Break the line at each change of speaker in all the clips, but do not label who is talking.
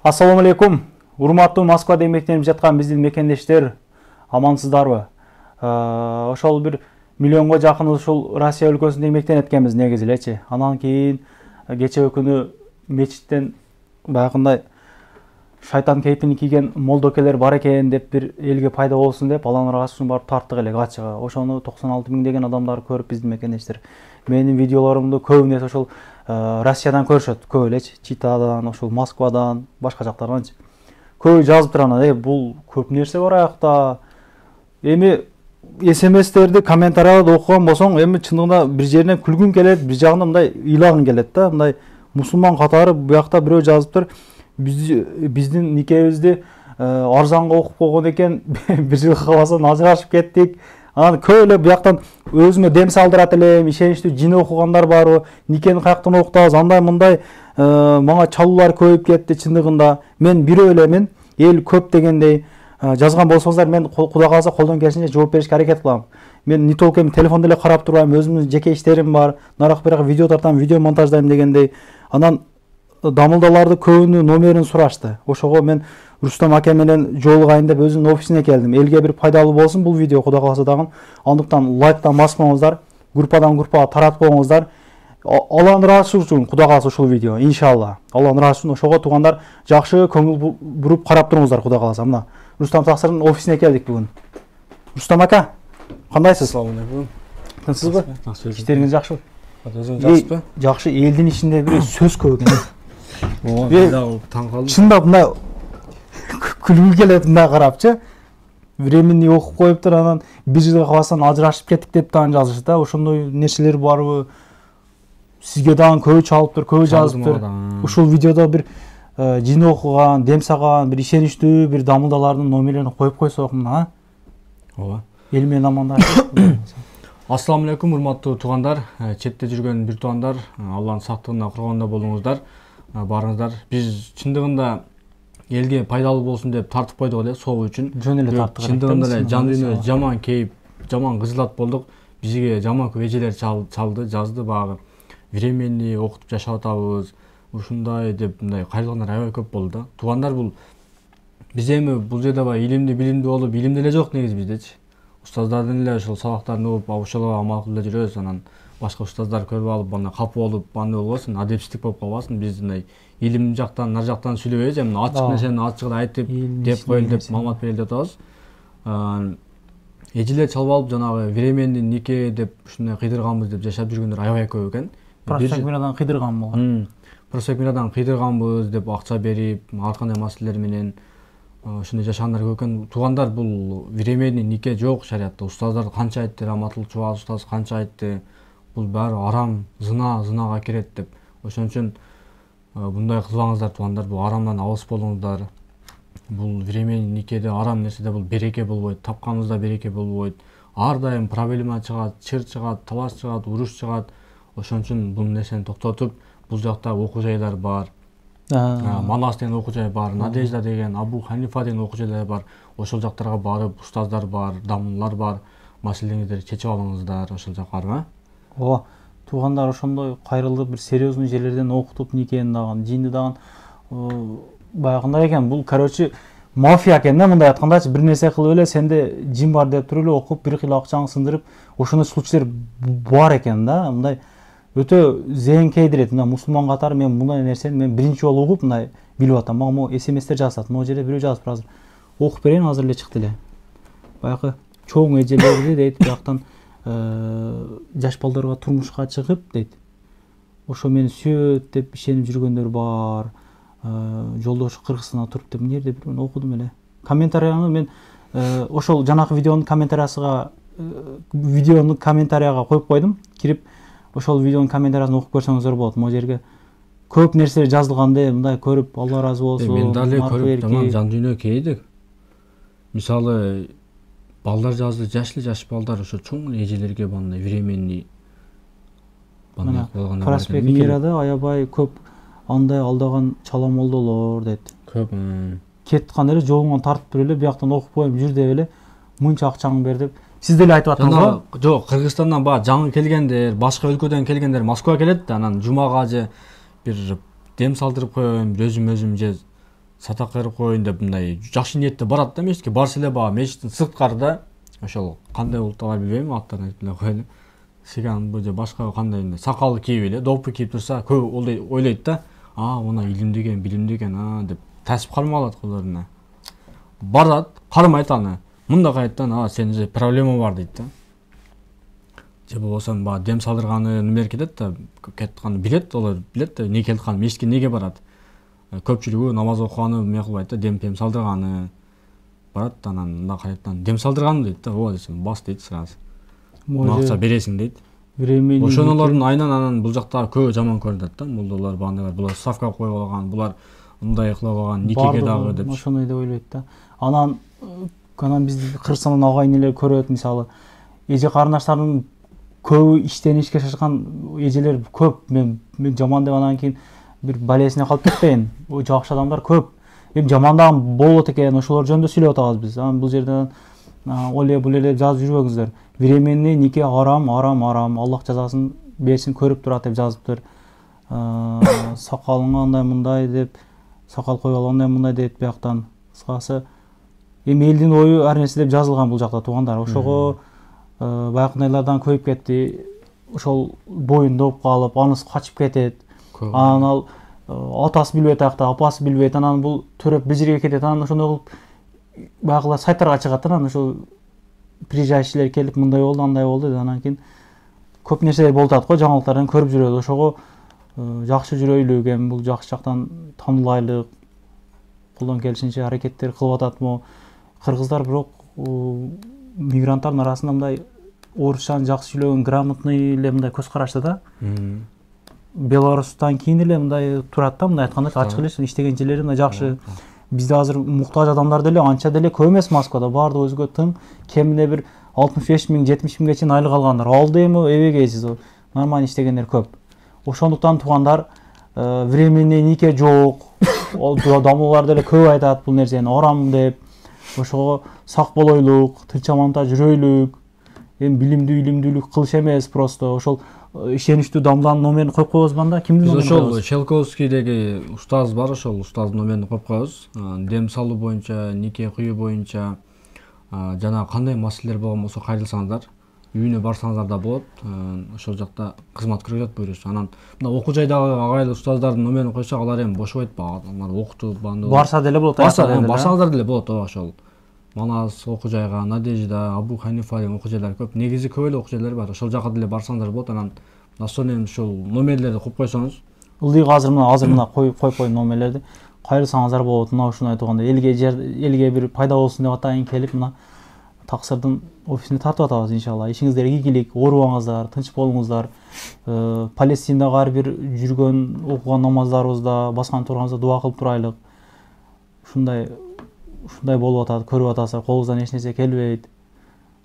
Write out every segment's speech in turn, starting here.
Ассаламу алейкум. Урматтуу Москвада эмгектенип жаткан биздин мекендештер, амансыздарбы? Ошол бир миллионго жакын ушул Россия өлкөсүндө эмгектенет экенбиз негизи элечи. Анан кийин кечээ күнү мечиттен баягындай шайтан кейпин кийген молдокелер бар экен деп бир элге пайда болсун деп алан ыргачын барып тарттык эле качыга. Ошону 96 000 деген адамдар көрүп биздин мекендештер. Менин видеолорумду көбүнесе ошол Россиядан көрүшөт, көп элечи, Читадан, ошол Москвадан, башка жактарданчы. Көп жазып турган, бул көп нерсе бар аякта. Эми СМСтерди, комментарияларды окуган болсоң, эми чындыгында бир жеринен күлгүң келет, бир жагынан мындай ыйлагың келет да, мындай мусулман катары буякта бирөө жазыптыр. Биздин никебизди арзанга окуп койгон экен, бир жыл калбастан ажырашып кеттик. Анан көп эле буяктан өзүмө дем салдырат элем, ишеничтүү жин окугандар барбы, никени каяктан окутабыз, андай мындай мага чалуулар көбөйүп кетти чындыгында. Мен бирөө элемин, эл көп дегендей жазган болсоңуздар, мен Кудай кааласа колдон келишинче жооп беришке аракет кылам. Мен не толку телефондо эле карап турбайм, өзүмдүн жеке иштерим бар, нарак бирак видео тартам, видео монтаждайм дегендей. Анан дамылдаларды көбүнүн номерин сурашты. Ошого мен Рустам аке менен жолугайын деп өзүнүн офисине келдим. Элге бир пайдалуу болсун бул видео, Кудай кааласа дагы. Андыктан лайктан баспаңыздар, группадан группага таратып коюңуздар. Алланын ыраазычылыгы үчүн Кудай кааласа ушул видео, иншалла. Алланын ыраазычылыгы үчүн ошого туугандар жакшы көңүл буруп карап туруңуздар, Кудай кааласа. Мына Рустам Таксырдын офисине келдик бүгүн. Рустам ака, кандайсыз?
Ассаламу алейкум.
Тынчсызбы?
Иштериңиз
жакшыбы?
Өзүңүз жакшысызбы?
Жакшы, элдин ичинде бир сөз көп экен.
Ооба, мен дагы таң калдым.
Чындап мына күлгү келет мындай карапчы. Времени окуп коюптур, анан бир жылга калбастан ажырашып кеттик деп дагы жазышты да. Ошондой нерселер барбы? Сизге дагы көбү чалыптыр, көбү жазыптыр. Ушул видеодо бир жин окуган, дем саган, бир ишеничтүү бир дамылдалардын номерлерин коюп койсок мына.
Ооба.
Эл менен амандашып.
Ассаламу алейкум, урматтуу туугандар, четте жүргөн бир туугандар, Алланын сактыгына курганда болуңуздар, барыңыздар. Биз чындыгында элге пайдалуу болсун деп тартып койдук эле, соо үчүн.
Жөн эле тарттык.
Чындыгында эле жан дүйнө жаман кейип, жаман кызылат болдук. Бизге жаман көп эжелер чалды, жазды багы. Времени окутуп жашап атабыз, ушундай деп мындай кайрылгандар аябай көп болду да. Туугандар, бул биз эми бул жерде баягы илимдүү болуп, илим деле жок негизи биздечи. Устаздардын эле ошол сабактарын угуп, ошого амал кылып жүрөбүз, анан башка устаздар көрүп алып, аны капы болуп, андай болбосун, адепсиздик болуп калбасын. Биз мындай илим жактан, нар жактан сүйлөбөйбүз, эми ачык нерсени ачык айтып, деп коелу деп маалымат берели деп атабыз. Эжелер чалып алып, жанагы временни нике деп ушундай кыйдырганбыз деп жашап жүргөндөр аябай көп экен.
Просекмирадан кыйдырган болгон.
Просекмирадан кыйдырганбыз деп акча берип, ар кандай маселелер менен ушундай жашагандар көп экен. Туугандар, бул временни нике жок шариатта. Устаздар канча айтты, Раматул Чубак устаз канча айтты. Бул баары арам, зынага кирет деп. Ошон үчүн мындай кылбаңыздар туугандар, бул арамдан алыс болуңуздар. Бул временни никеде арам нерседе бул береке болбойт, тапканыңызда береке болбойт. Ар дайым проблема чыгат, чыр чыгат, талаш чыгат, уруш чыгат. Ошон үчүн бул нерсени токтотуп, бул жакта окуу жайлар бар. Манас деген окуу жай бар, Надежда деген, Абу Ханифа деген окуу жайлар бар. Ошол жактарга барып, устаздар бар, дамылдар бар. Маселеңиздерди чечип алыңыздар ошол жактарга.
Ооба, туугандар, ошондой кайрылып бир серьезный жерлерден окутуп никени дагы, жинди дагы баягындай экен. Бул короче мафия экен да, мындай айткандачы, бир нерсе кылып эле сенде жин бар деп туруп эле окуп, бир кыйла акчаңды сындырып, ошондой случайлар бар экен да. Мындай өтө зыян келтирет. Мына мусулман катары мен мындай нерсени мен биринчи жолу угуп, мындай билип атам. Мага могу СМСтер жазат. Могу жерде бирөө жазып азыр. Окуп берейин, азыр эле чыкты эле. Баягы чоң эжелерди дейт, бияктан жаш балдарга турмушка чыгып дейт. Ошо мени сүйөт деп ишенип жүргөндөр бар. Жолдошу Кыргызстанда туруп деп эмне жерде бир окудум эле. Комментарияны мен ошол жанакы видеонун комментарияга коюп койдум. Кирип ошол видеонун комментариясын окуп көрсөңүздөр болот. Могу жерге көп нерсе жазылганда мындай көрүп, Алла ыраазы болсун.
Мен дагы көрүп тамам жан дүйнө кейдик. Мисалы балдар жазды, жаш балдар ошо чоң эжелерге бандай временни бандай болгондор.
Проспект Мирада аябай көп андай алдаган чала молдолор дейт.
Көп.
Кеткан эле жолуңан тартып туруп эле бияктан окуп коюп жүр деп эле мынча акчаңды бер деп. Сиз деле айтып атасызбы?
Жок, Кыргызстандан баа жаңы келгендер, башка өлкөдөн келгендер Москвага келет да, анан жумага же бир дем салдырып коеюн, өзүм же сатак кайрып коеюн деп мындай жакшы ниетте барат да мечитке, барса эле баягы мечиттин сырткарда ошол кандай болуп алар билбейм, аттарын айтып эле коелу. Сиган же башка кандай сакалы кийип эле, допу кийип турса, көп ойлойт да, мына илимдүү экен, билимдүү экен, деп тасип кармап алат колдоруна. Барат, кармайт аны. Мында кайттан, сенде проблема бар дейт да. Же болбосо баягы дем салдырганы немер кетет да, кетканы билет, олар билет да, эмне келтканын, мечитке неге барат. Көпчүлүгү намаз окуганы эме кылбайт да, дем салдырганы. Барат, анан мында кайттан дем салдырганы дейт да, ооба десем, бас дейт сразу. Акча бересиң дейт. Ошонолордун айынан анан бул жакта көп жаман көрүнөт да, молдолор бандайлар, булар ставка коюп алган, булар мындай кылып алган, никеге дагы деп.
Ошондой деп ойлойт да. Анан бизди Кыргызстандын агайын эле көрөт, мисалы, эже карындаштардын көбү иштен ишке чачкан эжелер көп. Мен жаман деп анан кийин бир балесине калып кетпейин. Жакшы адамдар көп. Эми жамандаган болот экен, ошолор жөнүндө сүйлөп атабыз биз. Анан бул жерден оле бул эле жазып жүрбөңүздөр. Временный нике арам, Аллах жазасын берсин, көрүп турат деп жазыптыр. Сакалыңа андай мындай деп, сакал коюп алгандай мындай дейт бияктан. Кыскасы, эми элдин ою ар нерсе деп жазылган бул жакта, туугандар. Ошого баякындайлардан көйүп кетти. Ошол боюнда болуп калып, анысы качып кетет. Анан ал атасы билбейт, апасы билбейт. Анан бул төрөп бир жерге кетет. Анан ошондой кылып баягылар сайттарга чыгат. Анан ошол приезжающийлер келип мындай болду, андай болду деп, анан кийин көп нерселер болуп атат го, жаңылыктардан көрүп жүрөбүз. Ошого жакшы жүрөйлүк, эми бул жакшы жактан танылайлык, колдон келишинче аракеттер кылып атат мо кыргыздар. Бирок мигранттардын арасында мындай орусчаны жакшы сүйлөгөн, грамотный эле мындай көз карашты да. Беларустан кийин эле мындай турат да, мындай айтканда ачык эле иштеген жерлери мындай жакшы. Бизде азыр муктаж адамдар деле анча деле көп эмес Москвада, баардыгы өзгө тың, кеминде бир 65 000, 70 000ге чейин айлык алгандар. Алды эми эбегейсиз, нормально иштегендер көп. Ошондуктан туугандар, временный нике жок. Дамуулар деле көп айтат бул нерсени арам деп. Ошого сак болойлук, тынчаманда жүрөйлүк. Эми билимдүүлүк кылыш эмес, просто ошол ишеничтүү дамланын номерин коюп коебуз банда. Кимдин номерин?
Ошол Челковскийдеги устаз бар, ошол устаздын номерин коюп коебуз. Дем салуу боюнча, нике кыюу боюнча, жана кандай маселелер болгон болсо кайрылсаңыздар, үйүнө барсаңыздар да болот. Ошол жакта кызмат көрсөтөт буюрушат. Анан мына окуу жайдагы агайлуу устаздардын номерин койсок, алар эми бошобойт баягы, алар окутуп банды.
Барса деле болот.
Барсаңыздар деле болот, ошол. Манас окуу жайга, Надежда, Абу Ханифа деген окуу жайлар көп. Негизи көп эле окуу жайлар бар. Ошол жака деле барсаңыздар болот. Анан насонен ушул номерлерди коюп койсоңуз,
ылдый азыр мына коюп коюм номерлерди. Кайрылсаңыздар болот. Мына ушуну айтканда элге бир пайда болсун деп атайын келип мына таксырдын офисине тартып атабыз иншалла. Ишиңиздерге ийгилик, оорубаңыздар, тынч болуңуздар. Палестинадагы ар бир жүргөн, окуган намаздарыбызда, баскан турганыбызда дуа кылып турайлык. Ушундай болуп атат, көрүп атасыздар, колуңуздан эч нерсе келбейт.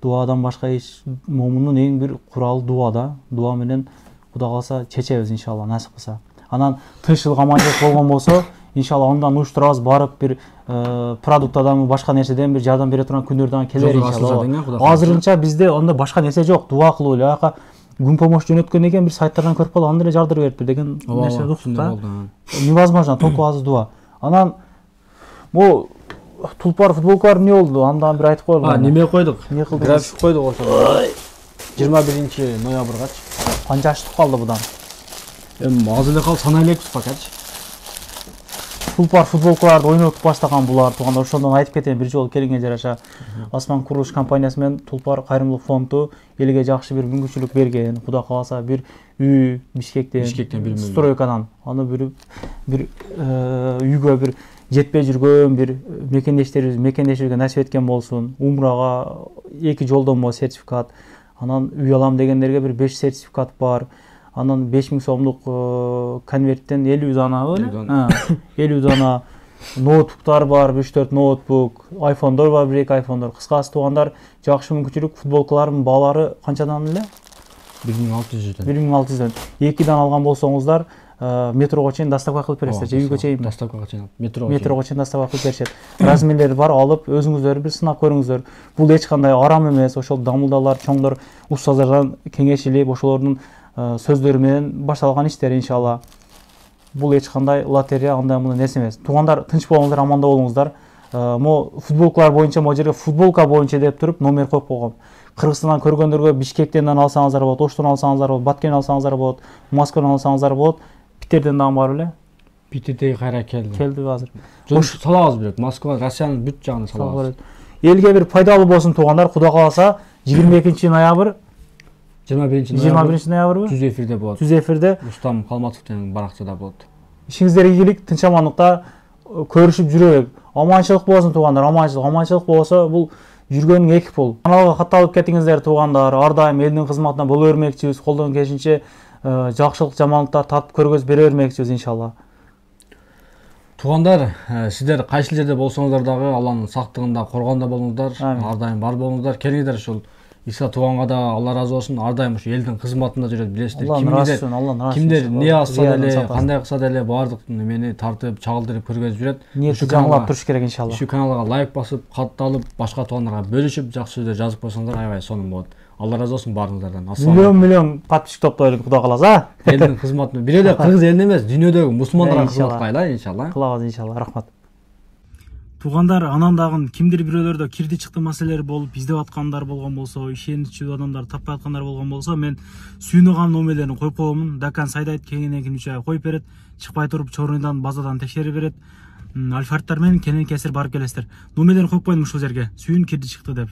Дуадан башка иш, момундун эң бир куралы дуа да. Дуа менен Кудай калса чечебиз иншалла, насип кылса. Анан тынччылык, аманчылык болгон болсо, иншалла андан уюштурабыз, барып бир продуктадан башка нерседен бир жардам бере турган күндөрдөн келер иншалла. Азырынча бизде анда башка нерсе жок, дуа кылуу эле. Аяка күн помощь жөнөткөн экен, бир сайттардан көрүп калып, аны эле жардыр бериптир деген нерсе уктук да. Невозможно, только азыр дуа. Анан бул Тулпар футболкалар эмне болду? Андан бир айтып коелу.
Неме койдук? График койдук ошол. 21 ноябргачы.
Канча аштык калды будан?
Эми аз эле калды, санай элекпиз покачы.
Тулпар футболкаларды ойнотуп баштаган булар, туугандар. Ошондон айтып кетейин, бир жолу келгенге жараша. Асман курулуш компаниясы менен Тулпар кайрымдуулук фонду элге жакшы бир мүмкүнчүлүк берген. Кудай кааласа бир үй Бишкектен бир стройкадан аны бир үйгө бир жетпей жүргөн бир мекендештерибиз насип эткен болсун. Умрага 2 жолдомо сертификат. Анан үй алам дегендерге бир 5 сертификат бар. Анан 5000 сомдук конверттен 50 дана беле? 50 дана ноутбуктар бар, 3-4 ноутбук, айфондор бар, 1-2 айфондор. Кыскасы туугандар, жакшы мүмкүнчүлүк, футболкалардын баалары канчадан эле?
1600дөн.
1600дөн. 2дан алган болсоңуздар, метрого чейин доставка кылып бересиздер, же үйгө чейин?
Доставкага чейин,
метрого чейин доставка кылып беришет. Размерлери бар, алып өзүңүздөр бир сынап көрүңүздөр. Бул эч кандай арам эмес, ошол дамылдалар, чоңдор, устаздардан кеңеш илип, ошолордун сөздөрү менен башталган иштер иншалла. бул эч кандай лотерея андай мындай нерсе эмес. Туугандар, тынч болуңуздар, аманда болуңуздар. Мо футболкалар боюнча мо жерге футболка боюнча деп туруп номер коюп койгом. Кыргызстандан көргөндөргө Бишкектен алсаңыздар болот, Оштон алсаңыздар болот, Баткенден алсаңыздар болот, Москвадан алсаңыздар болот. Питерден дагы бар беле?
Питердеги кайра келди.
Келди азыр.
Салабыз бирет. Москва, Россиянын бүт жагына салабыз.
Элге бир пайдалуу болсун туугандар, Кудай кааласа 22 ноябрь 21 ноябрь
түз эфирде болот.
Түз эфирде
Рустам Калматовдун баракчада болот.
Ишиңиздерге ийгилик, тынч амандыкта көрүшүп жүрөлүк. Аманчылык болсун туугандар, аманчылык болсо бул жүргөнүң эки пул. Каналга катталып кетиңиздер туугандар. Ар дайым элдин кызматына боло бермекчибиз. Колдон келишинче жакшылык, жамандыктар татып көргөзүп бере бермекчибиз иншалла.
Туугандар, сиздер кайсыл жерде болсоңуздар дагы Алланын сактыгында коргондо болуңуздар, ар дайым бар болуңуздар. Келиңиздер ушул Иса тууганга да Алла разы болсун. Ар дайым ушу элдин кызматында жүрөт, билесиздер. Кимдер не алса деле, кандай кылса деле баардык немени тартып, чагылдырып көргөзүп жүрөт.
Ниетти жаңылап туруш керек иншалла.
Ушу каналга лайк басып, катталып, башка туугандарга бөлүшүп, жакшы сөздөр жазып койсоңуздар аябай сонун болот. Алла разы болсун баарыңыздардан.
Миллион подписчик топтойлук, Кудай кааласа.
Элдин кызматына бир эле кыргыз элине эмес, дүйнөдөгү мусулмандарга кызмат кылайлы иншалла.
Кылабыз иншалла. Рахмат. Туугандар, анан дагы кимдир бирөөлөрдө кирди чыкты маселелер болуп издеп аткандар болгон болсо, ишеничүү адамдар таппай аткандар болгон болсо, мен сүйүнөган номерлерин коюп койгомун. Дакан Сайдайт кеңинен 3 ай коюп берет, чыкпай туруп Чорныйдан базадан текшерип берет. Альфардтар менен кенен кесир барып келесиздер. Номерлерин коюп койдум ушул жерге. Сүйүн кирди чыкты деп.